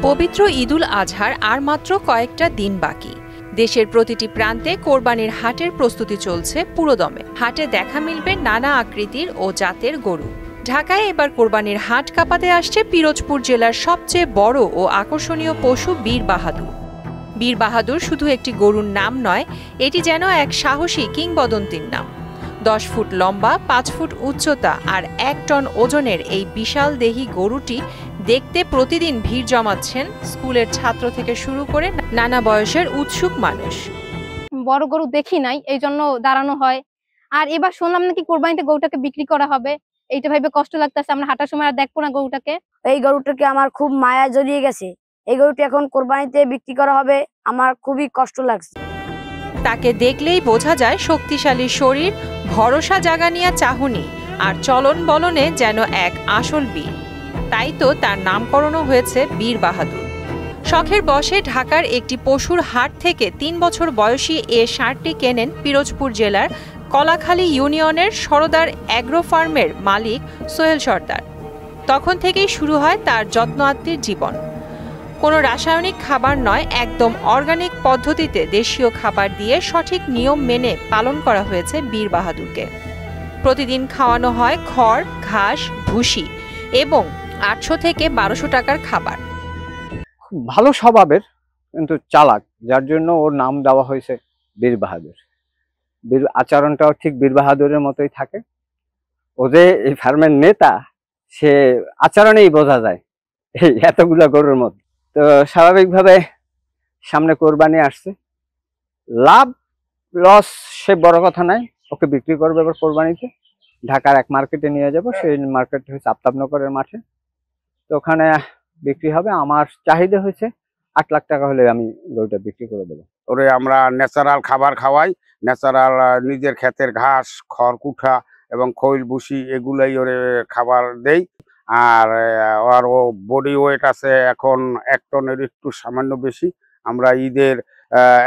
পবিত্র ঈদুল আজহার আর মাত্র কয়েকটা দিন বাকি। দেশের প্রতিটি প্রান্তে কোরবানির হাটের প্রস্তুতি চলছে পুরোদমে। হাটে দেখা মিলবে নানা আকৃতির ও জাতের গরু। ঢাকায় এবার কোরবানির হাট কাঁপাতে আসছে পিরোজপুর জেলার সবচেয়ে বড় ও আকর্ষণীয় পশু বীর বাহাদুর। বীর বাহাদুর শুধু একটি গরুর নাম নয়, এটি যেন এক সাহসী কিংবদন্তির নাম। 10 ফুট লম্বা, 5 ফুট উচ্চতা আর 1 টন ওজনের এই বিশাল দেহী গরুটি দেখতে প্রতিদিন ভিড় জমাচ্ছেন স্কুলের ছাত্র থেকে শুরু করে নানা বয়সের উৎসুক মানুষ। বড় গরু দেখি নাই, এই জন্য দাঁড়ানো হয়। আর এবার শুনলাম নাকি কোরবানিতে গরুটাকে বিক্রি করা হবে, এইটা ভেবে কষ্ট লাগতেছে। আমরা হাঁটার সময় আর দেখবো না গরুটাকে। এই গরুটাকে আমার খুব মায়া জড়িয়ে গেছে। এই গরুটি এখন কোরবানিতে বিক্রি করা হবে, আমার খুবই কষ্ট লাগছে। তাকে দেখলেই বোঝা যায় শক্তিশালী শরীর, ভরসা জাগানিয়া চাহনি আর চলন বলনে যেন এক আসল বীর। তাই তো তার নামকরণও হয়েছে বীর বাহাদুর। শখের বশে ঢাকার একটি পশুর হাট থেকে 3 বছর বয়সী এ ষাঁড়টি কেনেন পিরোজপুর জেলার কলাখালী ইউনিয়নের সরদার অ্যাগ্রো ফার্মের মালিক সোহেল সর্দার। তখন থেকেই শুরু হয় তার যত্ন আত্মীর জীবন। কোনো রাসায়নিক খাবার নয়, একদম অর্গানিক পদ্ধতিতে দেশীয় খাবার দিয়ে সঠিক নিয়ম মেনে পালন করা হয়েছে বীর বাহাদুরকে। প্রতিদিন খাওয়ানো হয় খড়, ঘাস, ভুসি এবং 800 থেকে 1200 টাকার খাবার। খুব ভালো স্বভাবের কিন্তু চালাক, যার জন্য ওর নাম দেওয়া হয়েছে বীর বাহাদুর। বীর আচরণটাও ঠিক বীর বাহাদুরের মতোই থাকে। ও যে এই ফার্মের নেতা, সে আচরণেই বোঝা যায় এই এতগুলা গরুর মধ্যে। তো স্বাভাবিকভাবে সামনে কোরবানি আসছে, লাভ লস সে বড় কথা নাই, ওকে বিক্রি করবে এবার কোরবানিতে। ঢাকার এক মার্কেটে নিয়ে যাব, সেই মার্কেট হচ্ছে আফতাবনগরের মাঠে। তো ওখানে বিক্রি হবে। আমার চাহিদা হয়েছে 8 লাখ টাকা হলে আমি গরুটা বিক্রি করে দেবো। ওরে আমরা ন্যাচারাল খাবার খাওয়াই, ন্যাচারাল নিজের ক্ষেতের ঘাস, খড়কুঠা এবং খৈল ভুসি এগুলাই ওরে খাবার দেই। আর ও বডি ওয়েট আছে এখন 1 টনের একটু সামান্য বেশি। আমরা ঈদের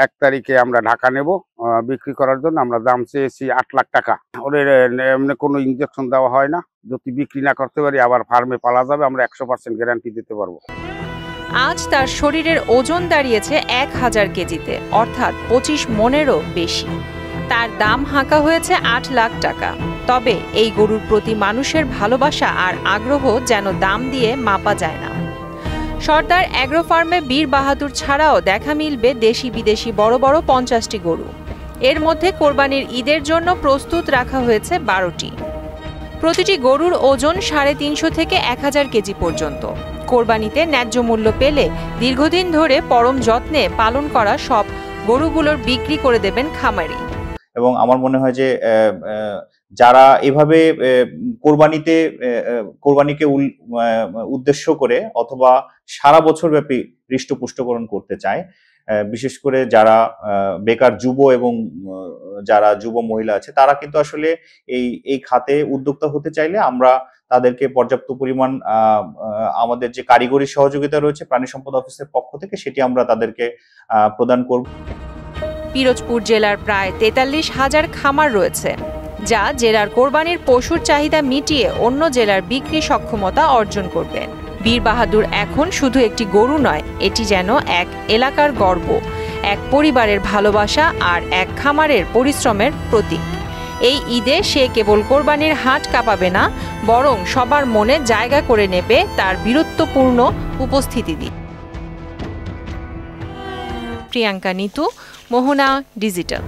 1 তারিখে আমরা ঢাকা নেব বিক্রি করার জন্য। আমরা দাম চেয়েছি 8 লাখ টাকা। ওদের এমনি কোনো ইনজেকশন দেওয়া হয় না। যদি বিক্রি না করতে পারি আবার ফার্মে পালা যাবে, আমরা 100% গ্যারান্টি দিতে পারবো। আজ তার শরীরের ওজন দাঁড়িয়েছে 1000 কেজিতে, অর্থাৎ 25 মনেরও বেশি। তার দাম হাঁকা হয়েছে 8 লাখ টাকা। তবে এই গরুর প্রতি মানুষের ভালোবাসা আর আগ্রহ যেন দাম দিয়ে মাপা যায় না। সর্দার অ্যাগ্রো ফার্মে বীর বাহাদুর ছাড়াও দেখা মিলবে দেশি বিদেশি বড় বড় 50টি গরু। এর মধ্যে কোরবানির ঈদের জন্য প্রস্তুত রাখা হয়েছে 12টি। প্রতিটি গরুর ওজন 350 থেকে 1000 কেজি পর্যন্ত। কোরবানিতে ন্যায্য মূল্য পেলে দীর্ঘদিন ধরে পরম যত্নে পালন করা সব গরুগুলোর বিক্রি করে দেবেন খামারি। এবং আমার মনে হয় যে যারা এভাবে কোরবানিকে উদ্দেশ্য করে অথবা সারা বছর ব্যাপী হৃষ্টপুষ্টকরণ করতে চায়, বিশেষ করে যারা বেকার যুব এবং যারা যুব মহিলা আছে, তারা কিন্তু আসলে এই খাতে উদ্যোক্তা হতে চাইলে আমরা তাদেরকে পর্যাপ্ত পরিমাণ আমাদের যে কারিগরি সহযোগিতা রয়েছে প্রাণী সম্পদ অফিসের পক্ষ থেকে, সেটি আমরা তাদেরকে প্রদান করব। পিরোজপুর জেলার প্রায় 43,000 খামার রয়েছে, যা জেলার কোরবানির পশুর চাহিদা মিটিয়ে অন্য জেলার বিক্রি সক্ষমতা অর্জন করবে। বীর বাহাদুর এখন শুধু একটি গরু নয়, এটি যেন এক এলাকার গর্ব, এক পরিবারের ভালোবাসা আর এক খামারের পরিশ্রমের প্রতীক। এই ঈদে সে কেবল কোরবানির হাট কাঁপাবে না, বরং সবার মনে জায়গা করে নেবে তার বীরত্বপূর্ণ উপস্থিতি দিয়ে। প্রিয়াঙ্কা নিতু, মোহনা ডিজিটাল।